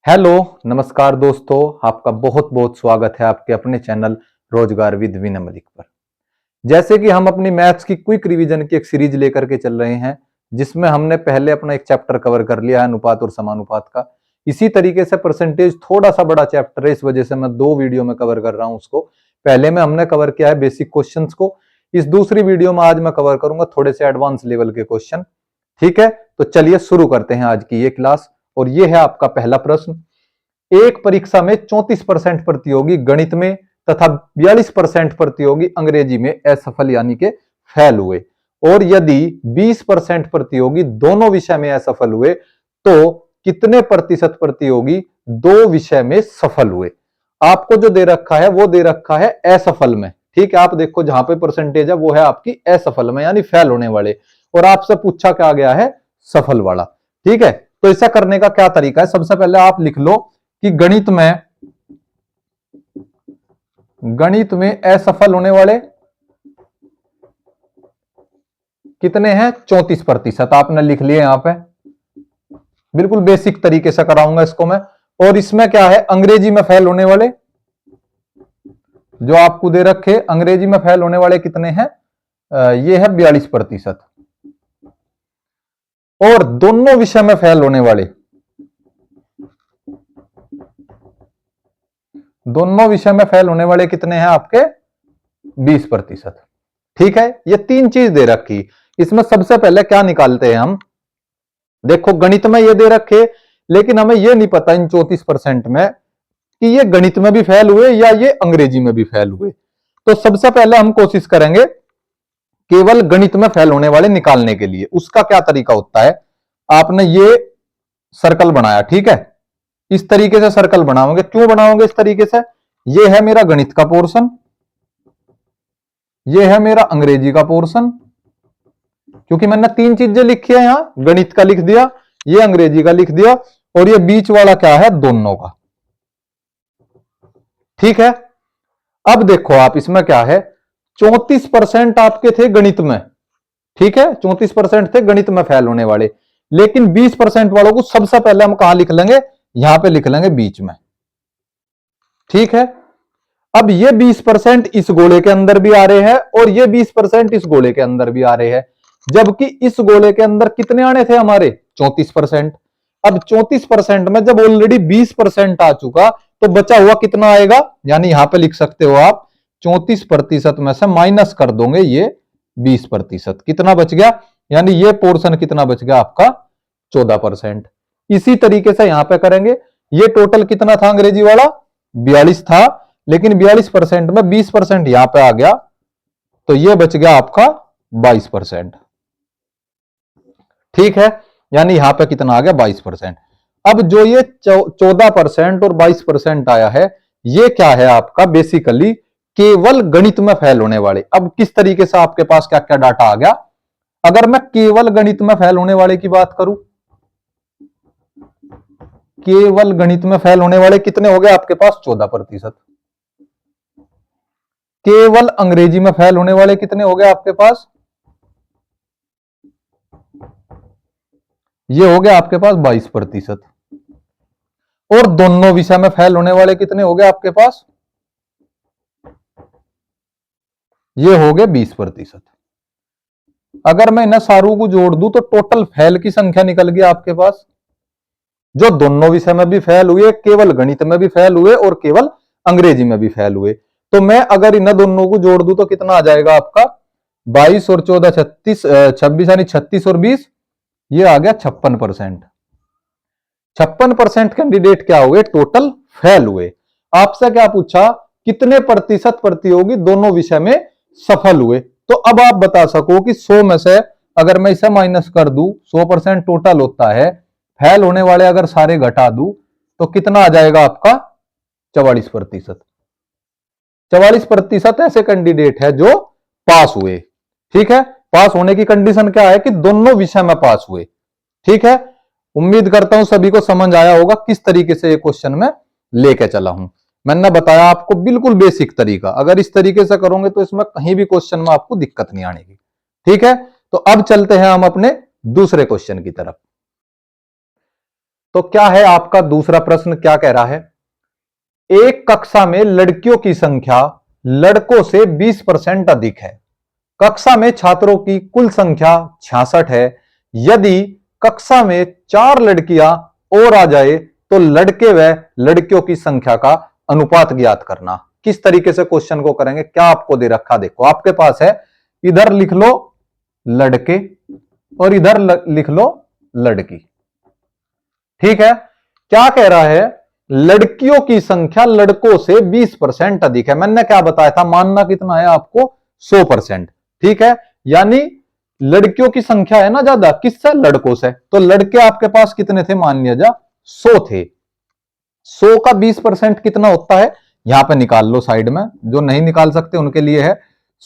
Hello, नमस्कार दोस्तों। आपका बहुत बहुत स्वागत है आपके अपने चैनल रोजगार विद विनय मलिक पर। जैसे कि हम अपनी मैथ्स की क्विक रिवीजन की एक सीरीज लेकर के चल रहे हैं, जिसमें हमने पहले अपना एक चैप्टर कवर कर लिया है अनुपात और समानुपात का। इसी तरीके से परसेंटेज थोड़ा सा बड़ा चैप्टर है, इस वजह से मैं 2 वीडियो में कवर कर रहा हूं उसको। पहले में हमने कवर किया है बेसिक क्वेश्चंस को, इस दूसरी वीडियो में आज मैं कवर करूंगा थोड़े से एडवांस लेवल के क्वेश्चन। ठीक है, तो चलिए शुरू करते हैं आज की ये क्लास। और ये है आपका पहला प्रश्न। एक परीक्षा में 34% प्रतियोगी गणित में तथा 42% प्रतियोगी अंग्रेजी में असफल यानी के फेल हुए, और यदि 20% प्रतियोगी दोनों विषय में असफल हुए तो कितने प्रतिशत प्रतियोगी दो विषय में सफल हुए। आपको जो दे रखा है वो दे रखा है असफल में। ठीक है, आप देखो जहां पे परसेंटेज है वो है आपकी असफल में यानी फेल होने वाले, और आपसे पूछा क्या गया है, सफल वाला। ठीक है, तो ऐसा करने का क्या तरीका है, सबसे पहले आप लिख लो कि गणित में असफल होने वाले कितने हैं, 34%। आपने लिख लिए यहां पे, बिल्कुल बेसिक तरीके से कराऊंगा इसको मैं। और इसमें क्या है, अंग्रेजी में फेल होने वाले जो आपको दे रखे, अंग्रेजी में फेल होने वाले कितने हैं, ये है 42%। और दोनों विषय में फेल होने वाले, दोनों विषय में फेल होने वाले कितने हैं आपके, 20%। ठीक है, ये तीन चीज दे रखी। इसमें सबसे पहले क्या निकालते हैं हम, देखो गणित में ये दे रखे, लेकिन हमें ये नहीं पता इन 34% में कि ये गणित में भी फेल हुए या ये अंग्रेजी में भी फेल हुए। तो सबसे पहले हम कोशिश करेंगे केवल गणित में फेल होने वाले निकालने के लिए। उसका क्या तरीका होता है, आपने ये सर्कल बनाया, ठीक है, इस तरीके से सर्कल बनाओगे। क्यों बनाओगे इस तरीके से, ये है मेरा गणित का पोर्शन, ये है मेरा अंग्रेजी का पोर्शन, क्योंकि मैंने तीन चीजें लिखी है यहां, गणित का लिख दिया, ये अंग्रेजी का लिख दिया, और ये बीच वाला क्या है, दोनों का। ठीक है, अब देखो आप इसमें क्या है, 34% आपके थे गणित में। ठीक है, 34% थे गणित में फेल होने वाले, लेकिन 20% वालों को सबसे पहले हम कहां लिख लेंगे, यहां पे लिख लेंगे बीच में। ठीक है, अब ये 20% इस गोले के अंदर भी आ रहे हैं और ये 20% इस गोले के अंदर भी आ रहे हैं, जबकि इस गोले के अंदर कितने आने थे हमारे, 34%। अब 34% में जब ऑलरेडी 20% आ चुका तो बचा हुआ कितना आएगा, यानी यहां पे लिख सकते हो आप 34% में से माइनस कर दोगे ये 20%, कितना बच गया, यानी ये पोर्शन कितना बच गया आपका, 14%। इसी तरीके से यहां पे करेंगे, ये टोटल कितना था अंग्रेजी वाला, 42 था, लेकिन 42% में 20% यहां पे आ गया, तो ये बच गया आपका 22%। ठीक है, यानी यहां पे कितना आ गया, 22%। अब जो ये 14% और 22% आया है, ये क्या है आपका, बेसिकली केवल गणित में फेल होने वाले। अब किस तरीके से आपके पास क्या क्या डाटा आ गया, अगर मैं केवल गणित में फेल होने वाले की बात करूं, केवल गणित में फेल होने वाले कितने हो गए आपके पास, 14%। केवल अंग्रेजी में फेल होने वाले कितने हो गए आपके पास, ये हो गया आपके पास 22%। और दोनों विषय में फेल होने वाले कितने हो गए आपके पास, ये हो गए 20%। अगर मैं इन सारों को जोड़ दूं तो टोटल फेल की संख्या निकल गई आपके पास, जो दोनों विषय में भी फेल हुए, केवल गणित में भी फेल हुए और केवल अंग्रेजी में भी फेल हुए। तो मैं अगर इन दोनों को जोड़ दूं तो कितना आ जाएगा आपका, 22 और 14 36, 26 यानी 36 और 20, ये आ गया 56%। 56% कैंडिडेट क्या हुए, टोटल फेल हुए। आपसे क्या पूछा, कितने प्रतिशत प्रतियोगी दोनों विषय में सफल हुए। तो अब आप बता सको कि 100 में से अगर मैं इसे माइनस कर दूं, 100% टोटल होता है, फेल होने वाले अगर सारे घटा दूं तो कितना आ जाएगा आपका, 44%। 44% ऐसे कैंडिडेट है जो पास हुए। ठीक है, पास होने की कंडीशन क्या है कि दोनों विषय में पास हुए। ठीक है, उम्मीद करता हूं सभी को समझ आया होगा किस तरीके से ये क्वेश्चन में लेके चला हूं। मैंने बताया आपको बिल्कुल बेसिक तरीका, अगर इस तरीके से करोगे तो इसमें कहीं भी क्वेश्चन में आपको दिक्कत नहीं आएगी। ठीक है, तो अब चलते हैं हम अपने दूसरे क्वेश्चन की तरफ। तो क्या है आपका दूसरा प्रश्न, क्या कह रहा है? एक कक्षा में लड़कियों की संख्या लड़कों से 20% अधिक है। कक्षा में छात्रों की कुल संख्या 66 है। यदि कक्षा में 4 लड़कियां और आ जाए तो लड़के व लड़कियों की संख्या का अनुपात ज्ञात करना। किस तरीके से क्वेश्चन को करेंगे, क्या आपको दे रखा, देखो आपके पास है, इधर लिख लो लड़के और इधर लिख लो लड़की। ठीक है, क्या कह रहा है? लड़कियों की संख्या लड़कों से 20% अधिक है। मैंने क्या बताया था, मानना कितना है आपको? 100%। ठीक है, यानी लड़कियों की संख्या है ना ज्यादा, किससे? लड़कों से। तो लड़के आपके पास कितने थे, मान लिया जा 100 थे। 100 का 20% कितना होता है, यहां पे निकाल लो साइड में, जो नहीं निकाल सकते उनके लिए है।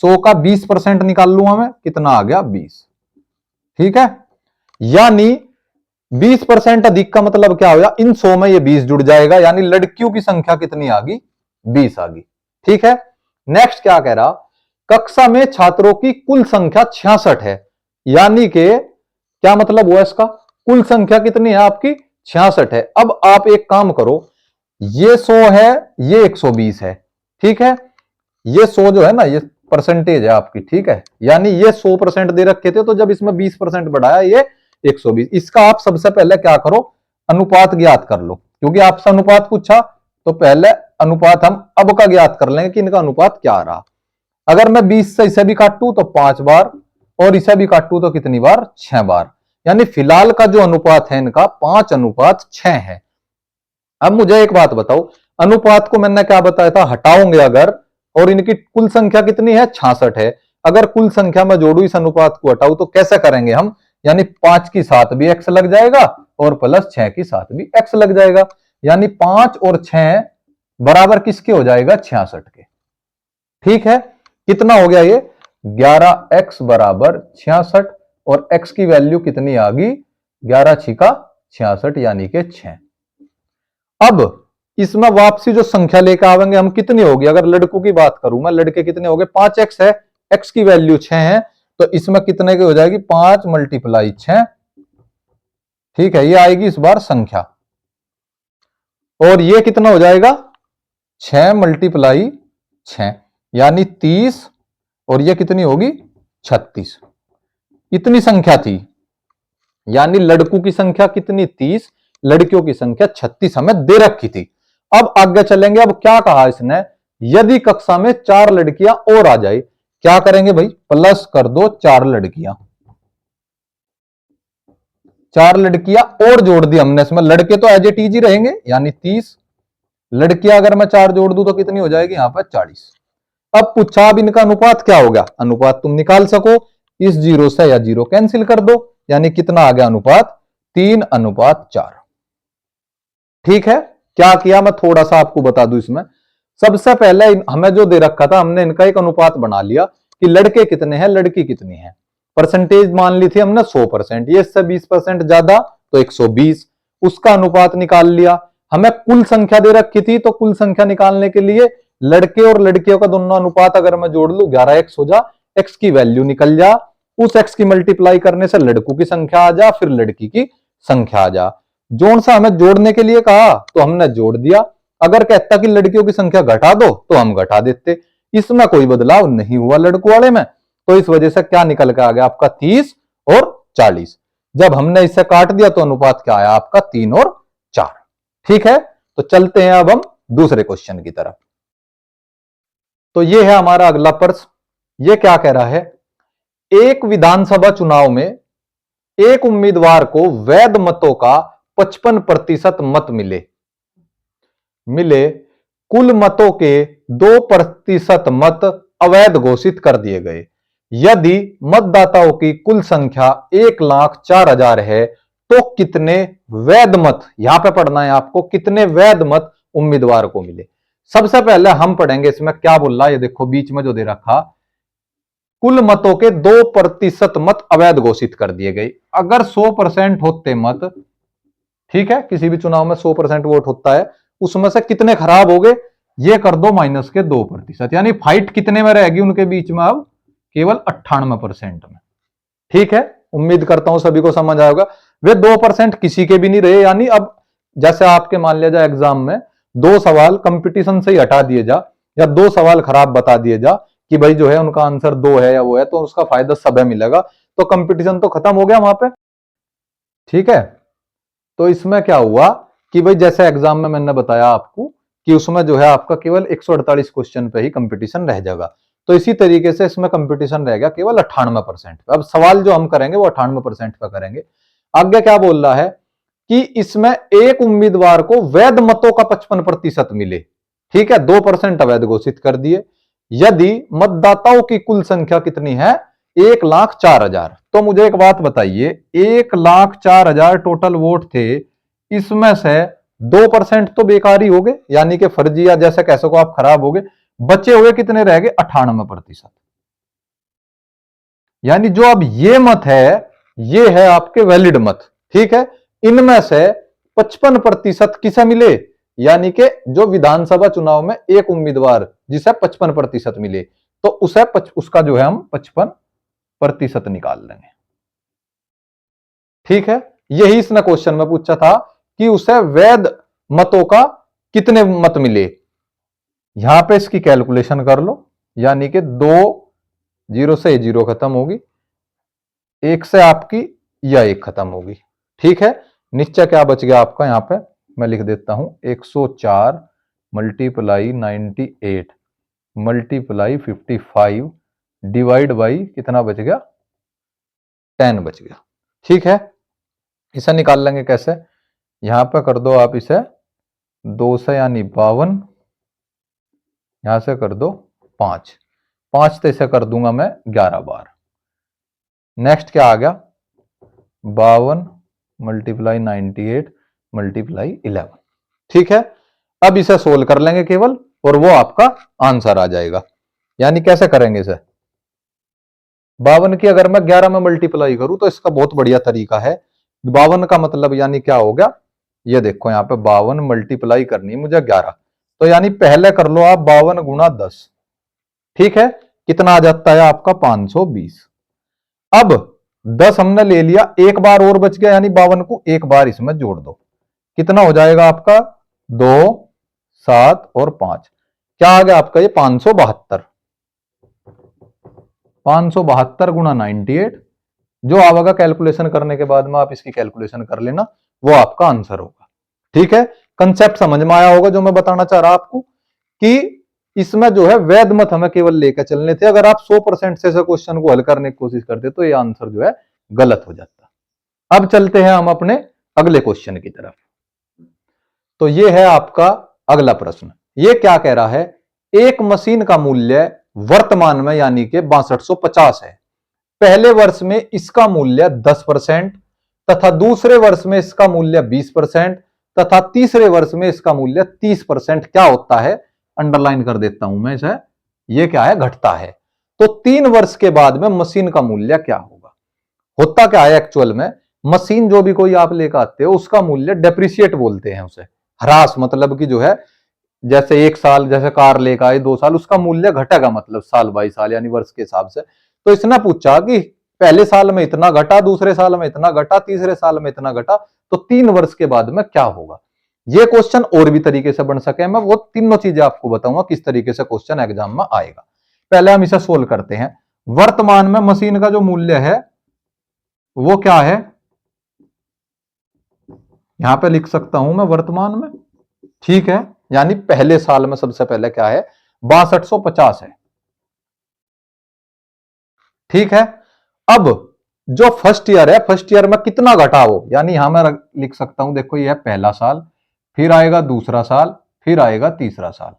100 का 20% निकाल लूंगा मैं, कितना आ गया? 20। ठीक है, यानी 20% अधिक का मतलब क्या होगा, इन 100 में ये 20 जुड़ जाएगा, यानी लड़कियों की संख्या कितनी आ गई? 20 आ गई। ठीक है, नेक्स्ट क्या कह रहा? कक्षा में छात्रों की कुल संख्या 66 है, यानी कि क्या मतलब हुआ इसका? कुल संख्या कितनी है आपकी? 66 है। अब आप एक काम करो, ये 100 है, ये 120 है। ठीक है, ये 100 जो है ना, ये परसेंटेज है आपकी। ठीक है, यानी ये 100% दे रखे थे, तो जब इसमें 20% बढ़ाया ये 120। इसका आप सबसे पहले क्या करो, अनुपात ज्ञात कर लो, क्योंकि आपसे अनुपात पूछा तो पहले अनुपात हम अब का ज्ञात कर लेंगे कि इनका अनुपात क्या आ रहा। अगर मैं 20 से इसे भी काटूं तो 5 बार, और इसे भी काटूं तो कितनी बार? 6 बार। यानी फिलहाल का जो अनुपात है इनका 5:6 है। अब मुझे एक बात बताओ, अनुपात को मैंने क्या बताया था, हटाओगे अगर, और इनकी कुल संख्या कितनी है? 66 है। अगर कुल संख्या में जोड़ू, इस अनुपात को हटाऊ, तो कैसे करेंगे हम? यानी 5 की साथ भी x लग जाएगा और प्लस 6 की साथ भी x लग जाएगा, यानी 5 और 6 बराबर किसके हो जाएगा? 66 के। ठीक है, कितना हो गया ये? 11x बराबर 66, और x की वैल्यू कितनी आ गई? 11 छिका 66, यानी कि 6। अब इसमें वापसी जो संख्या लेकर आवेंगे हम, कितनी होगी? अगर लड़कों की बात करूं मैं, लड़के कितने हो गए? 5x है, x की वैल्यू 6 है, तो इसमें कितने की हो जाएगी? 5 × 6। ठीक है, ये आएगी इस बार संख्या, और ये कितना हो जाएगा? 6 × 6, यानी 30, और ये कितनी होगी? 36। इतनी संख्या थी, यानी लड़कों की संख्या कितनी? 30, लड़कियों की संख्या 36 हमें दे रखी थी। अब आगे चलेंगे। अब क्या कहा इसने? यदि कक्षा में 4 लड़कियां और आ जाए, क्या करेंगे भाई? प्लस कर दो 4 लड़कियां। 4 लड़कियां और जोड़ दी हमने इसमें, लड़के तो एज ए टीज ही रहेंगे, यानी 30। लड़कियां अगर मैं 4 जोड़ दूं तो कितनी हो जाएगी? यहां पर 40। अब पूछा, अब इनका अनुपात क्या होगा? अनुपात तुम निकाल सको, इस 0 से या 0 कैंसिल कर दो, यानी कितना आ गया अनुपात? 3:4। ठीक है, क्या किया मैं थोड़ा सा आपको बता दूं इसमें। सबसे पहले हमें जो दे रखा था, हमने इनका एक अनुपात बना लिया कि लड़के कितने हैं, लड़की कितनी है। परसेंटेज मान ली थी हमने 100%, ये इससे 20% ज्यादा तो 120, उसका अनुपात निकाल लिया। हमें कुल संख्या दे रखी थी, तो कुल संख्या निकालने के लिए लड़के और लड़कियों का दोनों अनुपात अगर मैं जोड़ लू, 11x हो जा, x की वैल्यू निकल जा, उस x की मल्टीप्लाई करने से लड़कों की संख्या आ जा, फिर लड़की की संख्या आ जा। जोन सा हमें जोड़ने के लिए कहा तो हमने जोड़ दिया। अगर कहता कि लड़कियों की संख्या घटा दो तो हम घटा देते। इसमें कोई बदलाव नहीं हुआ लड़कों वाले में, तो इस वजह से क्या निकल के आ गया आपका? 30 और 40। जब हमने इसे काट दिया तो अनुपात क्या आया आपका? 3 और 4। ठीक है, तो चलते हैं अब हम दूसरे क्वेश्चन की तरफ। तो ये है हमारा अगला प्रश्न। ये क्या कह रहा है? एक विधानसभा चुनाव में एक उम्मीदवार को वैध मतों का 55% मत मिले, कुल मतों के 2% मत अवैध घोषित कर दिए गए। यदि मतदाताओं की कुल संख्या 1,04,000 है, तो कितने वैध मत, यहां पे पढ़ना है आपको, कितने वैध मत उम्मीदवार को मिले। सबसे पहले हम पढ़ेंगे इसमें क्या बोल रहा है, ये देखो बीच में जो दे रखा, कुल मतों के 2% मत अवैध घोषित कर दिए गए। अगर 100% होते मत, ठीक है, किसी भी चुनाव में 100% वोट होता है, उसमें से कितने खराब हो गए? ये कर दो माइनस के 2%, यानी फाइट कितने में रहेगी उनके बीच में? अब केवल 98% में। ठीक है, उम्मीद करता हूं सभी को समझ आएगा। वे 2% किसी के भी नहीं रहे, यानी अब जैसे आपके मान लिया जाए एग्जाम में 2 सवाल कंपटीशन से ही हटा दिए जा, या 2 सवाल खराब बता दिए जा कि भाई जो है उनका आंसर 2 है या वो है, तो उसका फायदा सब है मिलेगा, तो कंपटीशन तो खत्म हो गया वहां पे। ठीक है, तो इसमें क्या हुआ कि भाई जैसे एग्जाम में मैंने बताया आपको कि उसमें जो है आपका केवल 148 क्वेश्चन पे ही कंपटीशन रह जाएगा, तो इसी तरीके से इसमें कंपटीशन रह गया केवल 98% पे। अब सवाल जो हम करेंगे वो 98% पे करेंगे। आगे क्या बोल रहा है कि इसमें एक उम्मीदवार को वैध मतों का 55% मिले, ठीक है, 2% अवैध घोषित कर दिए, यदि मतदाताओं की कुल संख्या कितनी है 1,04,000। तो मुझे एक बात बताइए, 1,04,000 टोटल वोट थे, इसमें से 2% तो बेकार ही हो गए, यानी कि फर्जी या जैसे कैसे को आप खराब हो गए, बचे हुए कितने रह गए 98%। यानी जो अब ये मत है ये है आपके वैलिड मत, ठीक है, इनमें से 55% किसे मिले, यानी कि जो विधानसभा चुनाव में एक उम्मीदवार जिसे 55% मिले, तो उसका जो है हम 55% निकाल लेंगे। ठीक है, यही इसने क्वेश्चन में पूछा था कि उसे वैध मतों का कितने मत मिले। यहां पे इसकी कैलकुलेशन कर लो, यानी कि 2 जीरो से 0 खत्म होगी, 1 से आपकी यह 1 खत्म होगी। ठीक है, नीचे क्या बच गया आपका, यहां पे मैं लिख देता हूं 104 मल्टीप्लाई 98 मल्टीप्लाई 55 डिवाइड बाई कितना बच गया 10 बच गया। ठीक है, इसे निकाल लेंगे कैसे, यहां पे कर दो आप इसे 2 से यानी 52, यहां से कर दो 5 से इसे कर दूंगा मैं 11 बार। नेक्स्ट क्या आ गया 52 मल्टीप्लाई 98 मल्टीप्लाई 11। ठीक है, अब इसे सोल्व कर लेंगे केवल और वो आपका आंसर आ जाएगा। यानी कैसे करेंगे इसे, 52 की अगर मैं 11 में मल्टीप्लाई करूं तो इसका बहुत बढ़िया तरीका है। 52 का मतलब यानी क्या हो गया, ये देखो यहां पे 52 मल्टीप्लाई करनी है मुझे 11, तो यानी पहले कर लो आप 52 गुणा 10। ठीक है, कितना आ जाता है आपका 520। अब 10 हमने ले लिया, एक बार और बच गया, यानी 52 को एक बार इसमें जोड़ दो, कितना हो जाएगा आपका 2 7 और 5, क्या आ गया आपका ये 572। 572 गुणा 98, जो आएगा कैलकुलेशन करने के बाद में आप इसकी कैलकुलेशन कर लेना, वो आपका आंसर होगा। ठीक है, कंसेप्ट समझ में आया होगा जो मैं बताना चाह रहा आपको कि इसमें जो है वैध मत हमें केवल लेकर चलने थे। अगर आप 100% से क्वेश्चन को हल करने की कोशिश करते तो ये आंसर जो है गलत हो जाता। अब चलते हैं हम अपने अगले क्वेश्चन की तरफ। तो ये है आपका अगला प्रश्न, ये क्या कह रहा है, एक मशीन का मूल्य वर्तमान में यानी कि 6250 है, पहले वर्ष में इसका मूल्य 10% तथा दूसरे वर्ष में इसका मूल्य 20% तथा तीसरे वर्ष में इसका मूल्य 30% क्या होता है, अंडरलाइन कर देता हूं मैं इसे, ये क्या है घटता है। तो 3 वर्ष के बाद में मशीन का मूल्य क्या होगा। होता क्या है एक्चुअल में, मशीन जो भी कोई आप लेकर आते हो उसका मूल्य डेप्रिसिएट बोलते हैं उसे, ह्रास, मतलब कि जो है जैसे 1 साल जैसे कार लेकर आए 2 साल, उसका मूल्य घटेगा, मतलब साल बाई साल यानी वर्ष के हिसाब से। तो इसने पूछा कि पहले साल में इतना घटा, दूसरे साल में इतना घटा, तीसरे साल में इतना घटा, तो 3 वर्ष के बाद में क्या होगा। ये क्वेश्चन और भी तरीके से बन सके, मैं वो तीनों चीजें आपको बताऊंगा किस तरीके से क्वेश्चन एग्जाम में आएगा। पहले हम इसे सोल्व करते हैं। वर्तमान में मशीन का जो मूल्य है वो क्या है, यहां पे लिख सकता हूं मैं वर्तमान में। ठीक है, यानी पहले साल में सबसे पहले क्या है 6250 है। ठीक है, अब जो फर्स्ट ईयर है, फर्स्ट ईयर में कितना घटा वो, यानी यहां मैं लिख सकता हूं, देखो ये है पहला साल, फिर आएगा दूसरा साल, फिर आएगा तीसरा साल।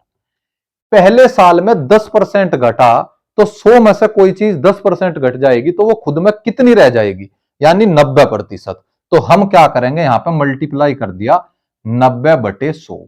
पहले साल में 10% घटा, तो 100 में से कोई चीज 10% घट जाएगी तो वो खुद में कितनी रह जाएगी, यानी 90%। तो हम क्या करेंगे, यहां पे मल्टीप्लाई कर दिया 90/100।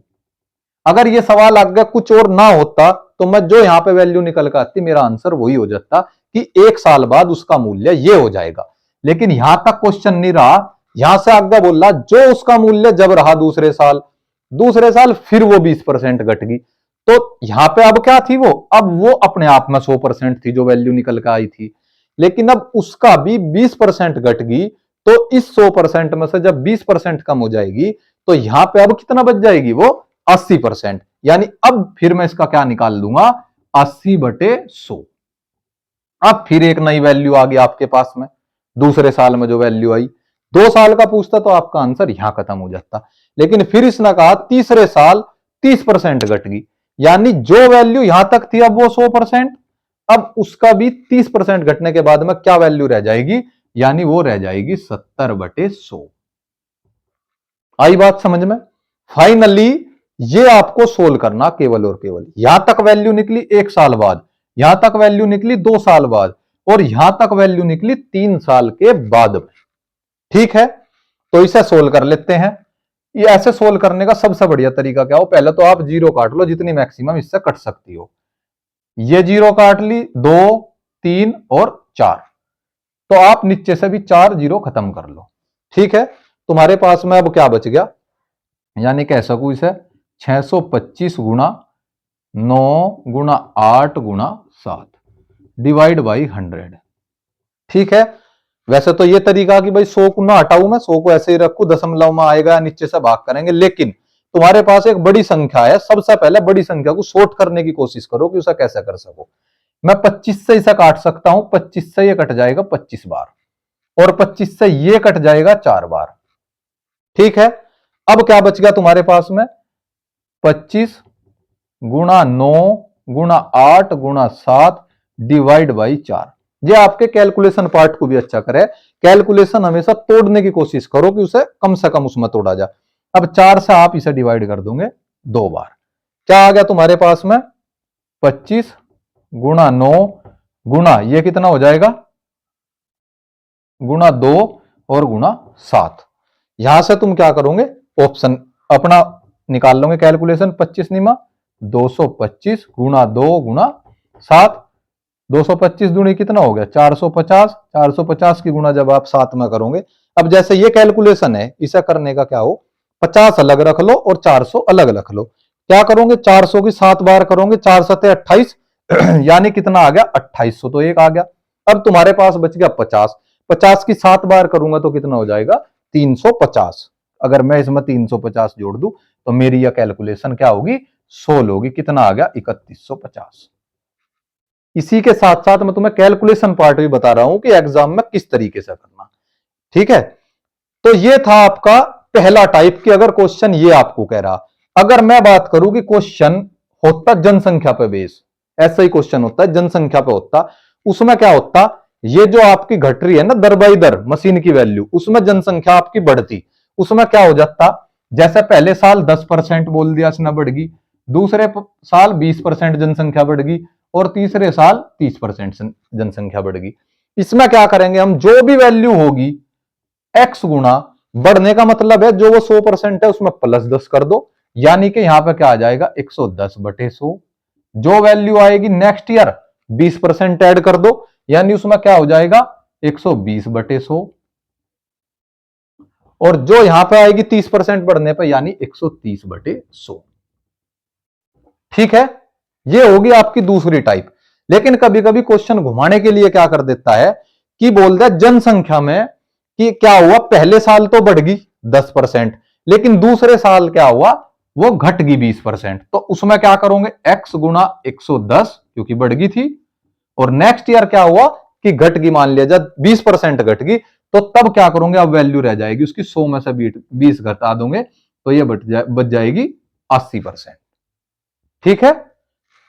अगर ये सवाल आगे कुछ और ना होता तो मैं जो यहां पे वैल्यू निकल कर आती मेरा आंसर वही हो जाता कि 1 साल बाद उसका मूल्य ये हो जाएगा। लेकिन यहां तक क्वेश्चन नहीं रहा, यहां से आगे बोल रहा जो उसका मूल्य जब रहा दूसरे साल फिर वो 20% घट गई। तो यहां पे अब क्या थी वो, अब वो अपने आप में 100% थी जो वैल्यू निकल कर आई थी, लेकिन अब उसका भी 20% घट गई, तो इस 100% में से जब 20% कम हो जाएगी तो यहां पे अब कितना बच जाएगी, वो 80%। यानी अब फिर मैं इसका क्या निकाल दूंगा, 80/100। अब फिर एक नई वैल्यू आ गई आपके पास में, दूसरे साल में जो वैल्यू आई। 2 साल का पूछता तो आपका आंसर यहां खत्म हो जाता, लेकिन फिर इसने कहा तीसरे साल 30% घट गई, यानी जो वैल्यू यहां तक थी अब वो 100%, अब उसका भी 30% घटने के बाद में क्या वैल्यू रह जाएगी, यानी वो रह जाएगी 70/100। आई बात समझ में। फाइनली ये आपको सोल्व करना केवल और केवल, यहां तक वैल्यू निकली 1 साल बाद, यहां तक वैल्यू निकली 2 साल बाद, और यहां तक वैल्यू निकली 3 साल के बाद में। ठीक है, तो इसे सोल्व कर लेते हैं। ये ऐसे सोल्व करने का सबसे बढ़िया तरीका क्या हो, पहले तो आप जीरो काट लो, जितनी मैक्सिमम इससे कट सकती हो। ये जीरो काट ली, 2, 3 और 4, तो आप नीचे से भी 4 जीरो खत्म कर लो। ठीक है, तुम्हारे पास में अब क्या बच गया, यानी कह सकूं इसे 625 गुणा 9 गुणा 8 गुणा 7 डिवाइड बाई 100। ठीक है, वैसे तो ये तरीका कि भाई 100 को ना हटाऊं, मैं 100 को ऐसे ही रखूं, दशमलव में आएगा, नीचे से भाग करेंगे, लेकिन तुम्हारे पास एक बड़ी संख्या है, सबसे पहले बड़ी संख्या को शॉर्ट करने की कोशिश करो कि उसे कैसे कर सको। मैं 25 से इसे काट सकता हूं, 25 से ये कट जाएगा 25 बार, और 25 से ये कट जाएगा 4 बार। ठीक है, अब क्या बच गया तुम्हारे पास में, 25 गुणा 9 गुणा 8 गुणा 7 डिवाइड बाई 4। ये आपके कैलकुलेशन पार्ट को भी अच्छा करे, कैलकुलेशन हमेशा तोड़ने की कोशिश करो कि उसे कम से कम उसमें तोड़ा जाए। अब 4 से आप इसे डिवाइड कर दोगे 2 बार, क्या आ गया तुम्हारे पास में, 25 गुणा 9 गुणा ये कितना हो जाएगा, गुणा 2 और गुणा 7। यहां से तुम क्या करोगे, ऑप्शन अपना निकाल लोगे कैलकुलेशन, 25 निमा 225 गुणा 2 गुणा 7, 225 दूनी कितना हो गया 450, 450 की गुणा जब आप 7 में करोगे, अब जैसे ये कैलकुलेशन है इसे करने का क्या हो, 50 अलग रख लो और 400 अलग रख लो। क्या करोगे, 400 की 7 बार करोगे, 4 7 28 यानी कितना आ गया 2800, तो एक आ गया। अब तुम्हारे पास बच गया 50, 50 की 7 बार करूंगा तो कितना हो जाएगा 350। अगर मैं इसमें 350 जोड़ दूं तो मेरी यह कैलकुलेशन क्या होगी, 16 होगी, कितना आ गया 3150। इसी के साथ साथ मैं तुम्हें कैलकुलेशन पार्ट भी बता रहा हूं कि एग्जाम में किस तरीके से करना। ठीक है, तो ये था आपका पहला टाइप कि अगर क्वेश्चन ये आपको कह रहा, अगर मैं बात करूं कि क्वेश्चन होता जनसंख्या पे बेस, ऐसा ही क्वेश्चन होता है जनसंख्या पे होता, उसमें क्या होता, ये जो आपकी घट रही है ना दर बाई दर मशीन की वैल्यू, उसमें जनसंख्या आपकी बढ़ती, उसमें क्या हो जाता, जैसे पहले साल 10% बोल दिया इसने बढ़ गई, दूसरे साल 20% जनसंख्या बढ़ गई, और तीसरे साल 30% जनसंख्या बढ़ गई। इसमें क्या करेंगे हम, जो भी वैल्यू होगी x गुना बढ़ने का मतलब है जो वो 100% है उसमें +10 कर दो, यानी कि यहां पे क्या आ जाएगा 110/100। जो वैल्यू आएगी नेक्स्ट ईयर 20% ऐड कर दो, यानी उसमें क्या हो जाएगा 120/100, और जो यहां पे आएगी 30% बढ़ने पर यानी 130/100। ठीक है, ये होगी आपकी दूसरी टाइप। लेकिन कभी कभी क्वेश्चन घुमाने के लिए क्या कर देता है कि बोल दे जनसंख्या में कि क्या हुआ, पहले साल तो बढ़ गई 10%, लेकिन दूसरे साल क्या हुआ, वो घट गई 20%, तो उसमें क्या करोगे x गुणा 110 क्योंकि बढ़ गई थी, और नेक्स्ट ईयर क्या हुआ कि घट गई, मान लिया जब 20% घट गई, तो तब क्या करोगे, अब वैल्यू रह जाएगी उसकी 100 में से 20 घटा दोगे तो ये बच जाएगी 80%। ठीक है,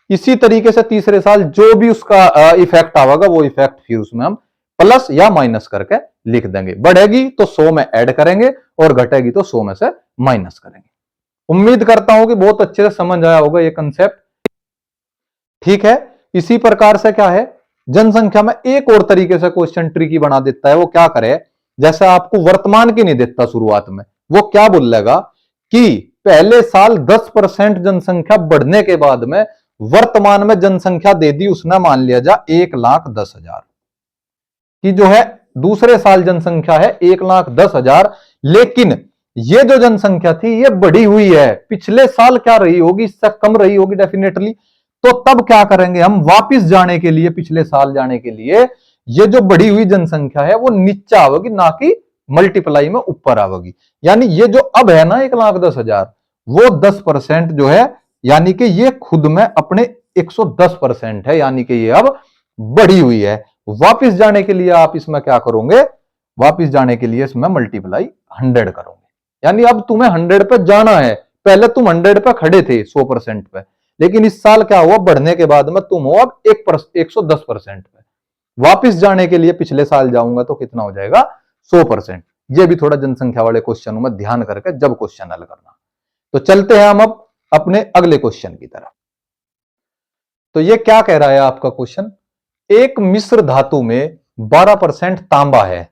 इसी तरीके से तीसरे साल जो भी उसका इफेक्ट आएगा वो इफेक्ट फिर उसमें हम प्लस या माइनस करके लिख देंगे, बढ़ेगी तो 100 में ऐड करेंगे और घटेगी तो 100 में से माइनस करेंगे। उम्मीद करता हूं कि बहुत अच्छे से समझ आया होगा ये कंसेप्ट। ठीक है, इसी प्रकार से क्या है, जनसंख्या में एक और तरीके से क्वेश्चन ट्रिकी बना देता है, वो क्या करे, जैसे आपको वर्तमान की नहीं देता शुरुआत में, वो क्या बोलेगा कि पहले साल 10% जनसंख्या बढ़ने के बाद में वर्तमान में जनसंख्या दे दी उसने, मान लिया जा 1,10,000 की, जो है दूसरे साल जनसंख्या है 1,10,000, लेकिन ये जो जनसंख्या थी ये बढ़ी हुई है, पिछले साल क्या रही होगी, इससे कम रही होगी डेफिनेटली। तो तब क्या करेंगे हम, वापिस जाने के लिए, पिछले साल जाने के लिए, ये जो बढ़ी हुई जनसंख्या है वो नीचे आवेगी ना कि मल्टीप्लाई में ऊपर आवेगी। यानी ये जो अब है ना 1,10,000, वो 10% जो है, यानी कि ये खुद में अपने 110% है, यानी कि ये अब बढ़ी हुई है। वापिस जाने के लिए आप इसमें क्या करोगे, वापिस जाने के लिए इसमें मल्टीप्लाई 100 करोगे। यानी अब तुम्हें 100 पे जाना है। पहले तुम 100 पे खड़े थे 100% पे, लेकिन इस साल क्या हुआ, बढ़ने के बाद में तुम हो अब 110% पे। वापिस जाने के लिए पिछले साल जाऊंगा तो कितना हो जाएगा, 100%। ये भी थोड़ा जनसंख्या वाले क्वेश्चनों में ध्यान करके जब क्वेश्चन हल करना। तो चलते हैं हम अब अपने अगले क्वेश्चन की तरफ। तो ये क्या कह रहा है आपका क्वेश्चन, एक मिश्र धातु में 12% तांबा है,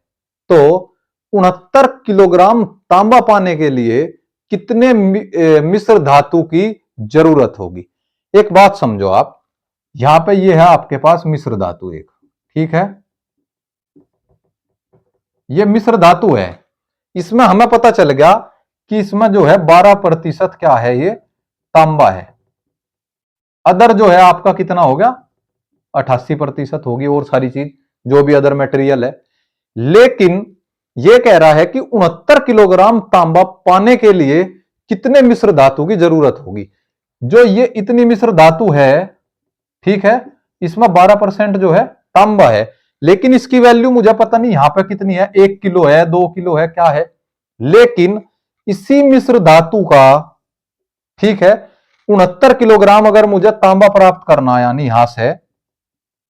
तो 69 किलोग्राम तांबा पाने के लिए कितने मिश्र धातु की जरूरत होगी। एक बात समझो आप, यहां पे ये है आपके पास मिश्र धातु एक, ठीक है, ये मिश्र धातु है। इसमें हमें पता चल गया कि इसमें जो है 12% क्या है, ये तांबा है। अदर जो है आपका कितना हो गया, 88% होगी, और सारी चीज जो भी अदर मटेरियल है। लेकिन यह कह रहा है कि 69 किलोग्राम तांबा पाने के लिए कितने मिश्र धातु की जरूरत होगी। जो ये इतनी मिश्र धातु है, ठीक है, इसमें 12% जो है तांबा है, लेकिन इसकी वैल्यू मुझे पता नहीं यहां पे कितनी है, 1 किलो है, 2 किलो है, क्या है। लेकिन इसी मिश्र धातु का, ठीक है, 69 किलोग्राम अगर मुझे तांबा प्राप्त करना है, यानी यहां से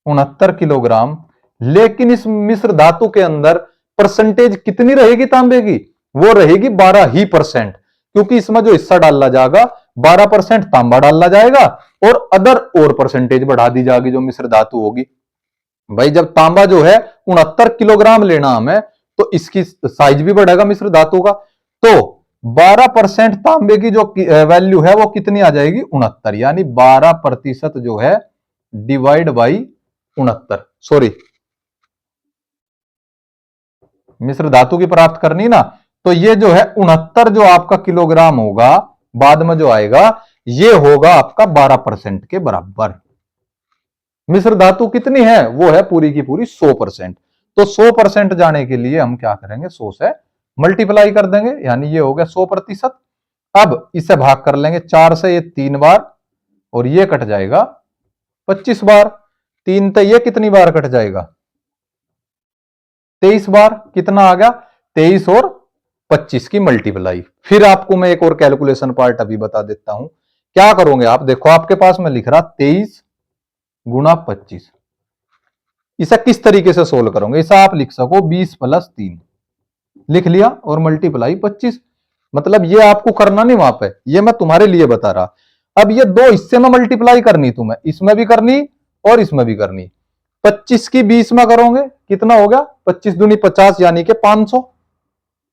69 किलोग्राम, लेकिन इस मिश्र धातु के अंदर परसेंटेज कितनी रहेगी तांबे की, वो रहेगी 12%, क्योंकि इसमें जो हिस्सा डाला जाएगा 12% तांबा डाला जाएगा और अदर और परसेंटेज बढ़ा दी जाएगी जो मिश्र धातु होगी। भाई जब तांबा जो है 69 किलोग्राम लेना हमें, तो इसकी साइज भी बढ़ेगा मिश्र धातु का, तो 12% तांबे की जो वैल्यू है वो कितनी आ जाएगी, 69, यानी 12% जो है डिवाइड बाई 69, सॉरी मिश्र धातु की प्राप्त करनी ना, तो ये जो है 69 जो आपका किलोग्राम होगा बाद में जो आएगा, ये होगा आपका 12% के बराबर। मिश्र धातु कितनी है, वो है पूरी की पूरी 100%। तो 100% जाने के लिए हम क्या करेंगे, 100 से मल्टीप्लाई कर देंगे, यानी ये हो गया 100%। अब इसे भाग कर लेंगे 4 से, ये 3 बार, और ये कट जाएगा 25 बार। 3 तो ये कितनी बार कट जाएगा, 23 बार। कितना आ गया, 23 और 25 की मल्टीप्लाई। फिर आपको मैं एक और कैलकुलेशन पार्ट अभी बता देता हूं। क्या करोगे आप, देखो आपके पास मैं लिख रहा 23 गुणा 25, इसे किस तरीके से सोल्व करोगे, इसे आप लिख सको 20 + 3 लिख लिया और मल्टीप्लाई 25। मतलब ये आपको करना नहीं वहां पे, ये मैं तुम्हारे लिए बता रहा। अब ये दो हिस्से में मल्टीप्लाई करनी तुम्हें, इसमें भी करनी और इसमें भी करनी। 25 की 20 में करोगे कितना हो गया, 25 दूनी 50, यानी कि 500,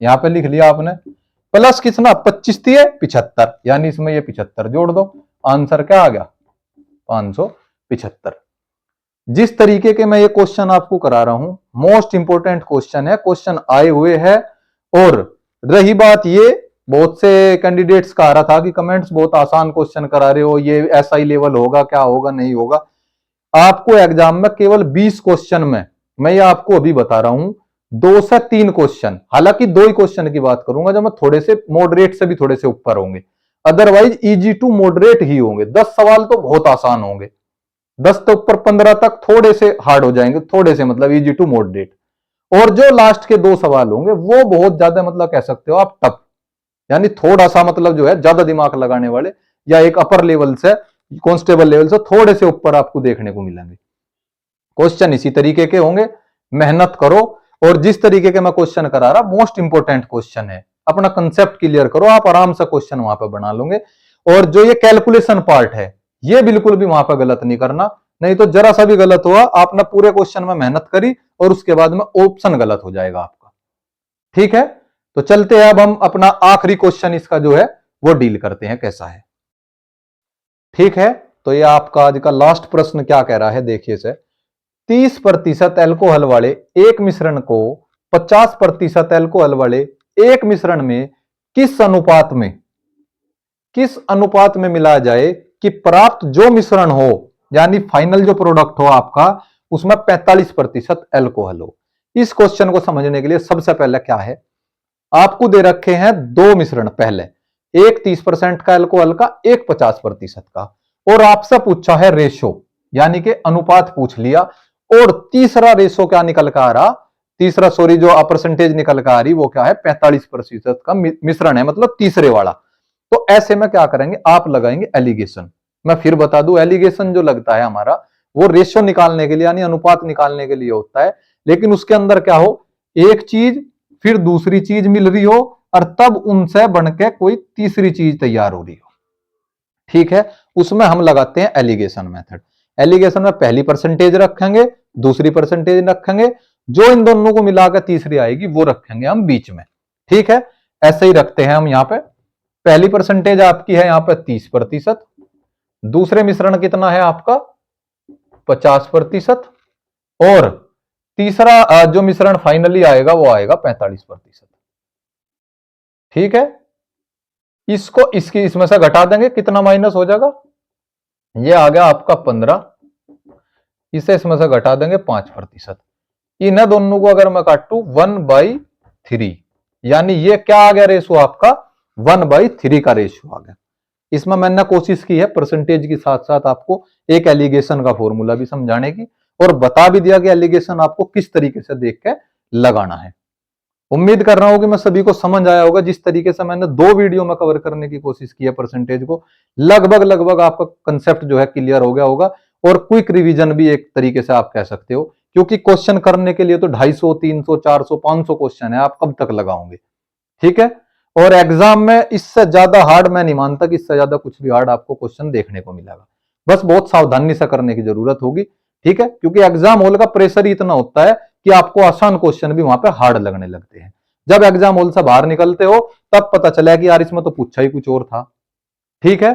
यहां पे लिख लिया आपने। प्लस कितना, 25 थी 75, यानी इसमें ये 75 जोड़ दो, आंसर क्या आ गया, 575। जिस तरीके के मैं ये क्वेश्चन आपको करा रहा हूं, मोस्ट इंपोर्टेंट क्वेश्चन है, क्वेश्चन आए हुए हैं। और रही बात, ये बहुत से कैंडिडेट्स का आ रहा था कि कमेंट्स बहुत आसान क्वेश्चन करा रहे हो, ये एसआई लेवल होगा, क्या होगा नहीं होगा। आपको एग्जाम में केवल 20 क्वेश्चन में, मैं ये आपको अभी बता रहा हूं, 2 से 3 क्वेश्चन, हालांकि 2 ही क्वेश्चन की बात करूंगा जो मैं थोड़े से मॉडरेट से भी थोड़े से ऊपर होंगे, अदरवाइज इजी टू मॉडरेट ही होंगे। 10 सवाल तो बहुत आसान होंगे, 10 से ऊपर 15 तक थोड़े से हार्ड हो जाएंगे, थोड़े से मतलब इजी टू मॉडरेट। और जो लास्ट के 2 सवाल होंगे वो बहुत ज्यादा, मतलब कह सकते हो आप टफ, यानी थोड़ा सा मतलब जो है ज्यादा दिमाग लगाने वाले, या एक अपर लेवल से, कांस्टेबल लेवल से थोड़े से ऊपर आपको देखने को मिलेंगे। क्वेश्चन इसी तरीके के होंगे, मेहनत करो। और जिस तरीके के मैं क्वेश्चन करा रहा, मोस्ट इंपोर्टेंट क्वेश्चन है, अपना कंसेप्ट क्लियर करो, आप आराम से क्वेश्चन वहां पर बना लोगे। और जो ये कैलकुलेशन पार्ट है, ये बिल्कुल भी वहां पर गलत नहीं करना, नहीं तो जरा सा भी गलत हुआ, आपने पूरे क्वेश्चन में मेहनत करी और उसके बाद में ऑप्शन गलत हो जाएगा आपका। ठीक है, तो चलते हैं अब हम अपना आखिरी क्वेश्चन इसका जो है वो डील करते हैं, कैसा है। ठीक है, तो ये आपका आज का लास्ट प्रश्न क्या कह रहा है, देखिए से, 30% एल्कोहल वाले एक मिश्रण को 50% एल्कोहल वाले एक मिश्रण में किस अनुपात में मिलाया जाए कि प्राप्त जो मिश्रण हो, यानी फाइनल जो प्रोडक्ट हो आपका, उसमें 45% एल्कोहल हो। इस क्वेश्चन को समझने के लिए सबसे पहले क्या है, आपको दे रखे हैं दो मिश्रण, पहले एक 30% का अल्कोहल का, एक 50% का, और आपसे पूछा है रेशो, यानी कि अनुपात पूछ लिया, और तीसरा रेशो क्या निकल कर आ रहा, तीसरा सॉरी जो परसेंटेज निकल कर आ रही वो क्या है, 45% का मिश्रण है, मतलब तीसरे वाला। तो ऐसे में क्या करेंगे, आप लगाएंगे एलिगेशन। मैं फिर बता दूं, एलिगेशन जो लगता है हमारा वो रेशो निकालने के लिए यानी अनुपात निकालने के लिए होता है, लेकिन उसके अंदर क्या हो, एक चीज फिर दूसरी चीज मिल रही हो और तब उनसे बनके कोई तीसरी चीज तैयार हो रही हो, ठीक है, उसमें हम लगाते हैं एलिगेशन मेथड। एलिगेशन में पहली परसेंटेज रखेंगे, दूसरी परसेंटेज रखेंगे, जो इन दोनों को मिलाकर तीसरी आएगी वो रखेंगे हम बीच में, ठीक है। ऐसे ही रखते हैं हम यहां पे, पहली परसेंटेज आपकी है यहां पे 30%, दूसरे मिश्रण कितना है आपका 50%, और तीसरा जो मिश्रण फाइनली आएगा वो आएगा 45%, ठीक है। इसको इसमें से घटा देंगे, कितना माइनस हो जाएगा, ये आ गया आपका 15, इसे इसमें से घटा देंगे 5%। इन दोनों को अगर मैं काटू 1/3, यानी ये क्या आ गया रेशो आपका 1/3 का रेशो आ गया। इसमें मैंने कोशिश की है परसेंटेज के साथ साथ आपको एक एलिगेशन का फॉर्मूला भी समझाने की, और बता भी दिया कि एलिगेशन आपको किस तरीके से देख के लगाना है। उम्मीद कर रहा हूं कि मैं सभी को समझ आया होगा, जिस तरीके से मैंने 2 वीडियो में कवर करने की कोशिश की है परसेंटेज को, लगभग आपका कंसेप्ट जो है क्लियर हो गया होगा, और क्विक रिवीजन भी एक तरीके से आप कह सकते हो, क्योंकि क्वेश्चन करने के लिए तो 250, 300, 400, 500 क्वेश्चन है, आप कब तक लगाओगे, ठीक है। और एग्जाम में इससे ज्यादा हार्ड मैं नहीं मानता कि इससे ज्यादा कुछ भी हार्ड आपको क्वेश्चन देखने को मिलेगा, बस बहुत सावधानी से करने की जरूरत होगी, ठीक है, क्योंकि एग्जाम हॉल का प्रेशर ही इतना होता है कि आपको आसान क्वेश्चन भी वहां पे हार्ड लगने लगते हैं। जब एग्जाम हॉल से बाहर निकलते हो तब पता चला कि यार इसमें तो पूछा ही कुछ और था, ठीक है।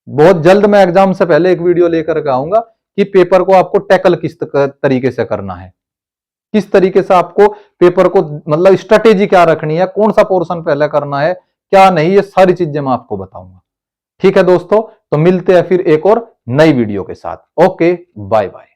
बहुत जल्द मैं एग्जाम से पहले एक वीडियो लेकर के आऊंगा कि पेपर को आपको टैकल किस तरीके से करना है, किस तरीके से आपको पेपर को मतलब स्ट्रेटेजी क्या रखनी है, कौन सा पोर्शन पहले करना है क्या नहीं, ये सारी चीजें मैं आपको बताऊंगा, ठीक है दोस्तों। तो मिलते हैं फिर एक और नई वीडियो के साथ, ओके बाय बाय।